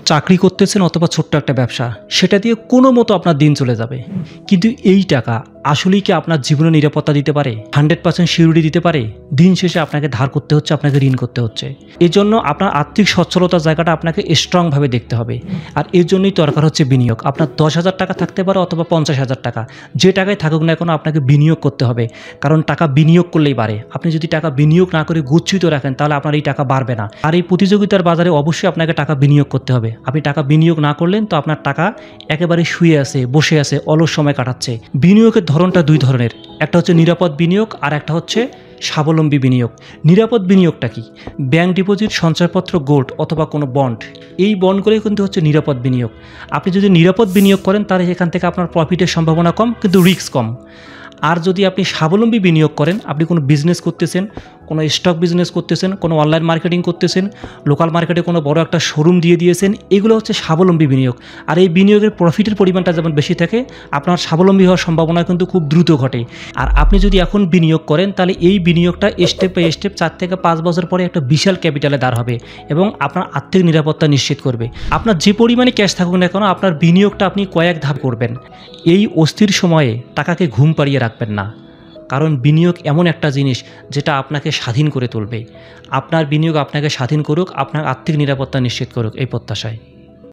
চাকরি করতেছেন অথবা ছোট্ট একটা ব্যবসা, সেটা দিয়ে কোনো মতো আপনার দিন চলে যাবে। কিন্তু এই টাকা আসলেই কি আপনার জীবনে নিরাপত্তা দিতে পারে? 100% সিউরিটি দিতে পারে? দিন শেষে আপনাকে ধার করতে হচ্ছে, আপনাকে ঋণ করতে হচ্ছে। এজন্য আপনার আর্থিক সচ্ছলতার জায়গাটা আপনাকে স্ট্রংভাবে দেখতে হবে। আর এর জন্যই দরকার হচ্ছে বিনিয়োগ। আপনার 10,000 টাকা থাকতে পারে অথবা 50,000 টাকা, যে টাকায় থাকুক না কেন আপনাকে বিনিয়োগ করতে হবে। কারণ টাকা বিনিয়োগ করলেই বাড়ে। আপনি যদি টাকা বিনিয়োগ না করে গচ্ছিত রাখেন তাহলে আপনার এই টাকা বাড়বে না। আর এই প্রতিযোগিতার বাজারে অবশ্যই আপনাকে টাকা বিনিয়োগ করতে হবে। আপনি টাকা বিনিয়োগ না করলেন তো আপনার টাকা একেবারে শুয়ে আছে, বসে আছে, অলস সময় কাটাচ্ছে। বিনিয়োগের ধরনটা দুই ধরনের, একটা হচ্ছে নিরাপদ বিনিয়োগ আর একটা হচ্ছে স্বাবলম্বী বিনিয়োগ। নিরাপদ বিনিয়োগটা কি? ব্যাংক ডিপোজিট, সঞ্চয়পত্র, গোল্ড অথবা কোনো বন্ড, এই বন্ডগুলোই কিন্তু হচ্ছে নিরাপদ বিনিয়োগ। আপনি যদি নিরাপদ বিনিয়োগ করেন তাহলে এখান থেকে আপনার প্রফিটের সম্ভাবনা কম, কিন্তু রিস্ক কম। আর যদি আপনি স্বাবলম্বী বিনিয়োগ করেন, আপনি কোনো বিজনেস করতেছেন, কোনো স্টক বিজনেস করতেছেন, কোনো অনলাইন মার্কেটিং করতেছেন, লোকাল মার্কেটে কোনো বড় একটা শোরুম দিয়ে দিয়েছেন, এগুলো হচ্ছে স্বাবলম্বী বিনিয়োগ। আর এই বিনিয়োগের প্রফিটের পরিমাণটা যেমন বেশি থাকে, আপনার স্বাবলম্বী হওয়ার সম্ভাবনা কিন্তু খুব দ্রুত ঘটে। আর আপনি যদি এখন বিনিয়োগ করেন তাহলে এই বিনিয়োগটা স্টেপ বাই স্টেপ 4 থেকে 5 বছর পরে একটা বিশাল ক্যাপিটালে দাঁড় হবে এবং আপনার আর্থিক নিরাপত্তা নিশ্চিত করবে। আপনার যে পরিমাণে ক্যাশ থাকুক না কেন, আপনার বিনিয়োগটা আপনি কয়েক ধাপ করবেন। এই অস্থির সময়ে টাকাকে ঘুম পাড়িয়ে রাখবেন না, কারণ বিনিয়োগ এমন একটা জিনিস যেটা আপনাকে স্বাধীন করে তুলবে। আপনার বিনিয়োগ আপনাকে স্বাধীন করুক, আপনার আর্থিক নিরাপত্তা নিশ্চিত করুক, এই প্রত্যাশায়।